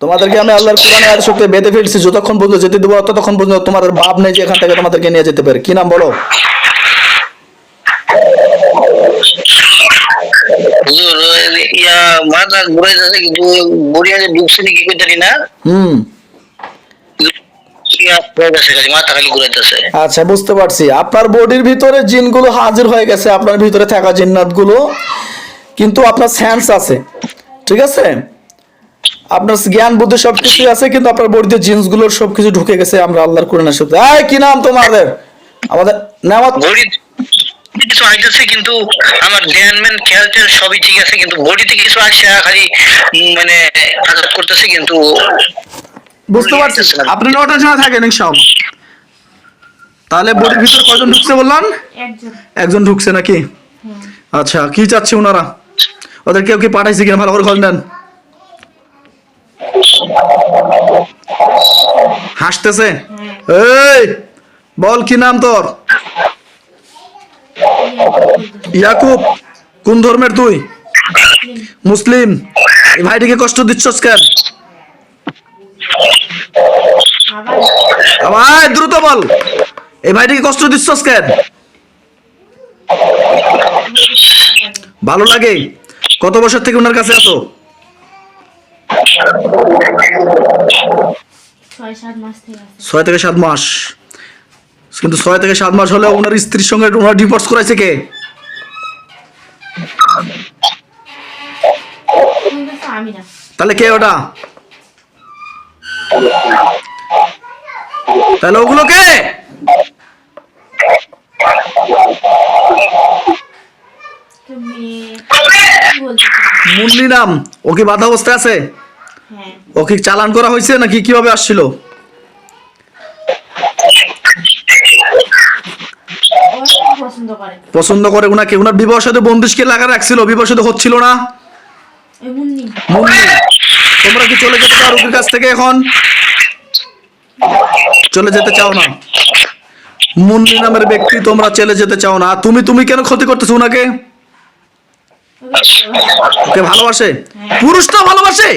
তোমাদেরকে আমি আল্লাহর কোরআনে আয়াত শক্তি বেঁধে ফেলছি, যতক্ষণ পর্যন্ত যেতে দেবো ততক্ষণ পর্যন্ত তোমাদের ভাব নেই যে এখান থেকে তোমাদেরকে নিয়ে যেতে পারে। কি নাম বলো? হুজুর ইয়া মাথা ঘুরাইতেছে কিন্তু বড়িয়া যে ঢুকছে নাকি কই জানি না। হুম মাথা খালি ঘুরাইতেছে। আচ্ছা, বুঝতে পারছি। আপনার বডির ভিতরে জিনগুলো হাজির হয়ে গেছে, আপনার ভিতরে থাকা জিন্নাত গুলো, কিন্তু আপনার সেন্স আছে, ঠিক আছে? আপনার জ্ঞান বুদ্ধি সবকিছু আছে, কিন্তু আপনার বডিতে জিন্স গুলোর সবকিছু ঢুকে গেছে। আমরা আল্লাহর কোরআনের শক্তি। এই কি নাম তোমাদের? আমাদের নামাত বডি কিছু আইতেছে কিন্তু আমার ধ্যান ম্যান খেয়াল টেয়াল সবই ঠিক আছে, কিন্তু বডিতে কিছু আসছে খালি মানে আঘাত করতেছে কিন্তু বুঝতে পারছি। আপনি নটার সময় থাকেন ইনশাআল্লাহ। তাহলে বডির ভিতর কয়জন ঢুকছে বললাম? একজন। একজন ঢুকছে নাকি? আচ্ছা, কি চাচ্ছে ওনারা? ওদের কেউ কি পাঠাইছে কিনা ভালো করে খোঁজ নেন। হাসতেছে। এই বল, কি নাম তোর? ইয়াকুব। কোন ধর্মের তুই? মুসলিম। এই ভাইটিকে কষ্ট দিচ্ছস কেন? আবার দ্রুত বল, এই ভাইটিকে কষ্ট দিচ্ছস কেন? ভালো লাগে। কত বছর থেকে ওনার কাছে আছো? 6 থেকে 7 মাস। কিন্তু 6 থেকে 7 মাস হলে ওনার স্ত্রীর সঙ্গে ওনার ডিভোর্স করাইছে কে? তাহলে কে ওটা? তাহলে ওগুলো কে? মুন্নি নাম। ও কি বাধা অবস্থায় আছে? ও কি চালান করা হয়েছে নাকি কিভাবে আসছিল? পছন্দ করে ওনাকে। ওনার বিবাহ সাথে বন্দিশকে লাগা রাখছিল, বিবাহ সাথে হচ্ছিল না। মুন্নি, তোমরা কি চলে যেতে চাও রোগীর কাছ থেকে? এখন চলে যেতে চাও না? মুন্নি নামের ব্যক্তি তোমরা চলে যেতে চাও না। তুমি তুমি কেন ক্ষতি করতেছো ওনাকে? ওকে ভালোবাসে? পুরুষটা ভালোবাসে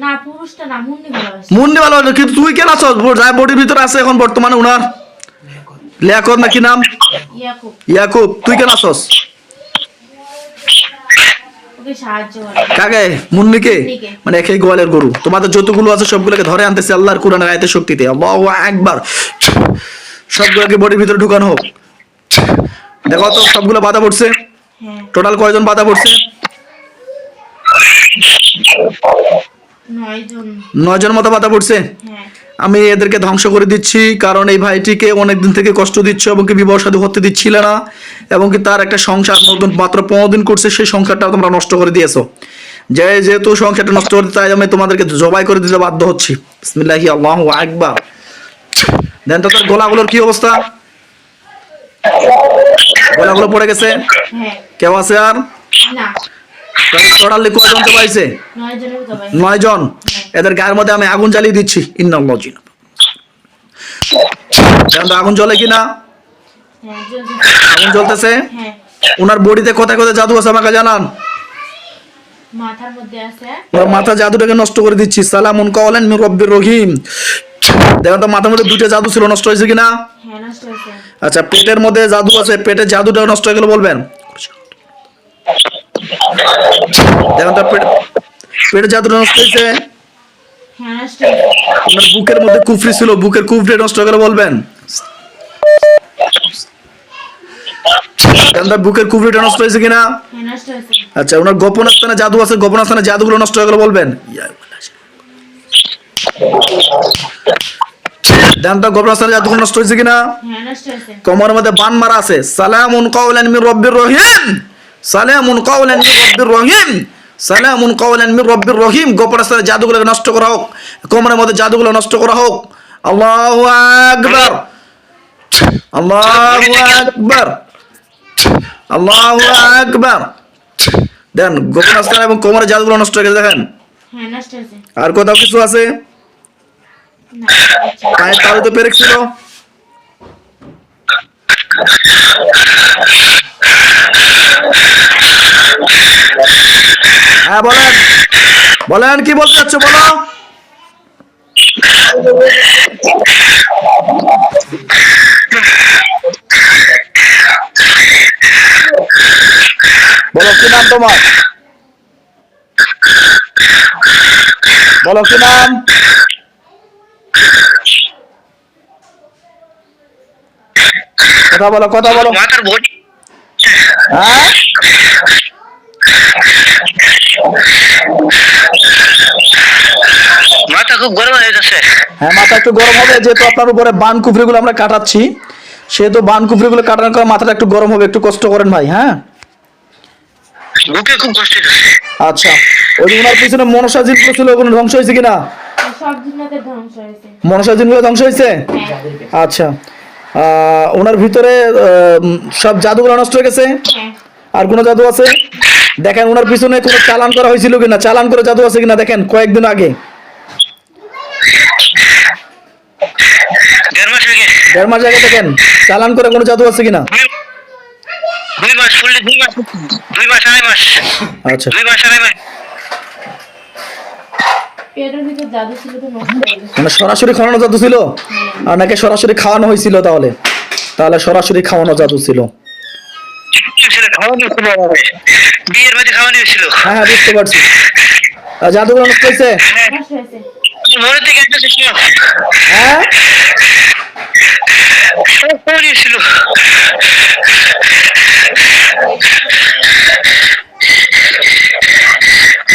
না, পুরুষটা না, মুন্নি ভালোবাসে। মুন্নি ভালোবাসে, কিন্তু তুই কেন আছো? যার বডির ভিতরে আছে এখন বর্তমানে ওনার লিয়াকত নাকি নাম? ইয়াকুব। ইয়াকুব, তুই কেন আছস? ওকে সাহায্য করে। কাকে? মুন্নিকে? মুন্নিকে। মানে একই গোয়ালের গরু। তোমাদের যতগুলো আছে সবগুলোকে ধরে আনতেছে আল্লাহর কোরআনের আয়াতের শক্তিতে। আল্লাহু আকবার। সবগুলোকে বডির ভিতরে ঢুকানো হোক। দেখো তো সবগুলো বাধা পড়ছে। টোটাল কয়জন বাধা পড়ছে? 9 জন মতো বাধা পড়ছে। আমি এদেরকে ধ্বংস করে দিচ্ছি, কারণ এই ভাইটিকে অনেকদিন থেকে কষ্ট দিচ্ছ এবং কি বিবাহ সাথে হতে দিচ্ছিল না, এবং কি তার একটা সংসার নতুন মাত্র 15 দিন করছে, সেই সংসারটা তোমরা নষ্ট করে দিয়েছো। যেহেতু সংসারটা নষ্ট করে, তাই আমি তোমাদেরকে জবাই করে দিতে বাধ্য হচ্ছি। বিসমিল্লাহি আল্লাহু আকবার। দেন তো তার গলাগুলোর কি অবস্থা? গলাগুলো পড়ে গেছে? কেউ আছে আর? না। টোটালি কয়জন তো পাইছে? 9 জন। এদের গায়ের মধ্যে আমি আগুন জ্বালিয়ে দিচ্ছি। ইন্নাল্লাহ জিন। আগুন জ্বলে কিনা? আগুন জ্বলতেছে। ওনার বডিতে কোথায় কোথায় জাদু আছে আমাকে জানান। মাথার মধ্যে আছে। ওনার মাথা জাদুটাকে নষ্ট করে দিচ্ছি। সালামুন কাওলান মির রব্বির রহিম। দেখুন তো মাথার মধ্যে দুটো জাদু ছিল, নষ্ট হয়েছে কিনা? হ্যাঁ, নষ্ট হয়েছে। আচ্ছা, পেটের মধ্যে জাদু আছে, পেটের জাদুটা নষ্ট হয়ে গেল বলবেন? দেখুন তো পেটের জাদুটা নষ্ট হয়েছে। হ্যাঁ, নষ্ট হয়েছে। ওনার বুকের মধ্যে কুফরি ছিল, বুকের কুফরি নষ্ট হয়ে গেল বলবেন? বুকের কুফরিটা নষ্ট হয়েছে কিনা? হ্যাঁ, নষ্ট হয়েছে। আচ্ছা, ওনার গোপন স্থানে জাদু আছে, গোপন স্থানে জাদুগুলো নষ্ট হয়ে গেল বলবেন? দেন তো গোপন স্থানে জাদুগুলো নষ্ট হয়েছে কিনা? হ্যাঁ, নষ্ট হয়েছে। কোমরের মধ্যে বান মারা আছে। সালামুন কাওলান মির রব্বির রহিম। সালামুন কাওলান মির রব্বির রহিম। সালামুন কাওলান মির রব্বির রহিম। গোপন স্থানে জাদুগুলোকে নষ্ট করা হোক, কোমরের মধ্যে জাদুগুলো নষ্ট করা হোক। আল্লাহু আকবার, আল্লাহু আকবার, আল্লাহু আকবার। দেন গোপন স্থান এবং কোমরের জাদুগুলো নষ্ট হয়ে গেছে। দেখেন। হ্যাঁ, নষ্ট হয়েছে। আর কোথাও কিছু আছে? না। পায়ের তালু তো পেরেক ছিল। হ্যাঁ বলেন। বলেন কি বলতে চাচ্ছ, বলো। বলো কি নাম তোমার, বলো কি নাম। কথা বলো, কথা বলো। মাথার বডি হ্যাঁ মাথা খুব গরম হয়ে যাচ্ছে। হ্যাঁ, মাথা একটু গরম হবে, যেহেতু আপনার উপরে বান কুফরিগুলো আমরা কাটাচ্ছি, সেহেতু বান কুফরিগুলো কাটানোর কারণে মাথাটা একটু গরম হবে, একটু কষ্ট করেন ভাই। হ্যাঁ বুকে খুব কষ্ট হচ্ছে। আচ্ছা, ওই যে ওনার পিছনে মনসা জিনগুলো ছিল, ওগুলো ধ্বংস হয়েছে কিনা? সব জিনিসের ধ্বংস হয়েছে। মনসা জিনগুলো ধ্বংস হয়েছে। হ্যাঁ আচ্ছা, ওনার ভিতরে সব জাদুগুলো নষ্ট হয়ে গেছে। হ্যাঁ আর কোনো জাদু আছে? দেখেন ওনার পিছনে কোনো চালান করা হয়েছিল কিনা, চালান করে জাদু আছে কিনা দেখেন, কয়েকদিন আগে। 1.5 মাস আগে, 1.5 মাস আগে দেখেন চালান করে কোনো জাদু আছে কিনা। 2 মাস ফুললি, 2 মাস, 2 মাস 2.5 মাস, আচ্ছা, 2 মাস 2.5 মাস। পেটের ভিতর জাদু ছিল তো নষ্ট হয়ে গেছে। মানে সরাসরি খাওয়ানো জাদু ছিল, আর নাকি সরাসরি খাওয়ানো হয়েছিল? তাহলে তাহলে সরাসরি খাওয়ানো জাদু ছিল। ছেলে খাওয়ানো ছিল আমাকে, বিয়ের মধ্যে খাওয়ানো ছিল। হ্যাঁ হ্যাঁ, বুঝতে পারছি। জাদুগুলো নষ্ট হয়েছে। নষ্ট হয়েছে। মনে থেকে একটা ছিল, হ্যাঁ সব খাওয়ানো ছিল।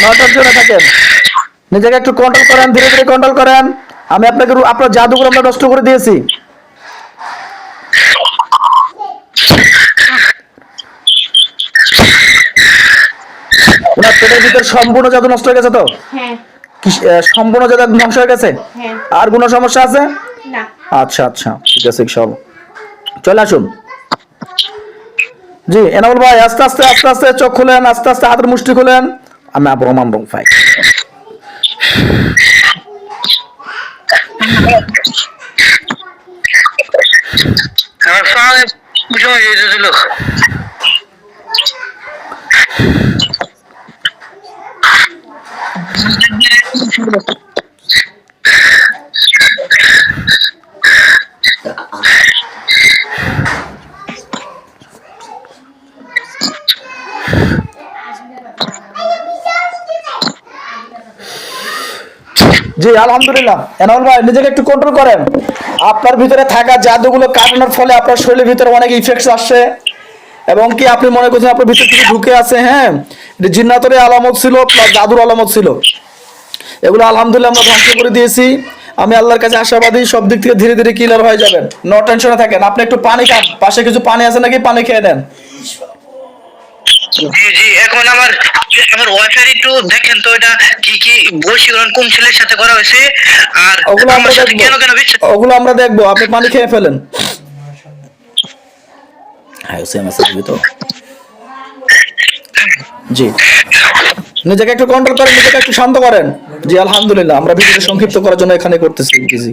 নটার জন্য থাকেন, নিজেকে একটু কন্ট্রোল করেন, ধীরে ধীরে কন্ট্রোল করেন। আমি আপনাকে আপনার জাদুগুলো আমরা নষ্ট করে দিয়েছি। ওনার পেটের ভিতর সম্পূর্ণ জাদু নষ্ট হয়ে গেছে তো? হ্যাঁ সম্পূর্ণ জাদু ধ্বংস হয়ে গেছে? হ্যাঁ। আর কোনো সমস্যা আছে? না। আচ্ছা আচ্ছা, ঠিক আছে, সব চলে আসুন। জি এনামুল ভাই, আস্তে আস্তে আস্তে আস্তে চোখ খুলেন, আস্তে আস্তে হাতের মুষ্টি খুলেন। আমি আব্রহমান রং ফাই। আমার পায়ে বুঝে যেতেছিল। জি আলহামদুলিল্লাহ। এনামুল ভাই নিজেকে একটু কন্ট্রোল করেন। আপনার ভিতরে থাকা জাদুগুলো কাটানোর ফলে আপনার শরীরের ভিতরে অনেক ইফেক্টস আসছে, এবং কি আপনি মনে করছেন আপনার ভিতর থেকে ঢুকে আছে। হ্যাঁ, এটা জিন্নাতের আলামত ছিল, প্লাস জাদুর আলামত ছিল। এগুলো আলহামদুলিল্লাহ আমরা ধ্বংস করে দিয়েছি। আমি আল্লাহর কাছে আশাবাদী, সব দিক থেকে ধীরে ধীরে ক্লিয়ার হয়ে যাবেন। নো টেনশনে থাকেন। আপনি একটু পানি খান, পাশে কিছু পানি আছে নাকি, পানি খেয়ে দেন। জি জি, এখন আমার ওয়াইফাই একটু দেখেন তো, এটা কি কি বশীকরণ কোন ছেলের সাথে করা হয়েছে, আর ওগুলো আমরা আমার সাথে দেখবো, কেন কেন বিচ্ছেদ। ওগুলো আমরা দেখবো। আপনি পানি খেয়ে ফেলেন। হ্যাঁ সেম আছে তো। জি নিজেকে একটু কন্ট্রোল করেন, নিজেকে একটু শান্ত করেন। জি আলহামদুলিল্লাহ, আমরা ভিডিওটা সংক্ষিপ্ত করার জন্য এখানে করতেছি। জি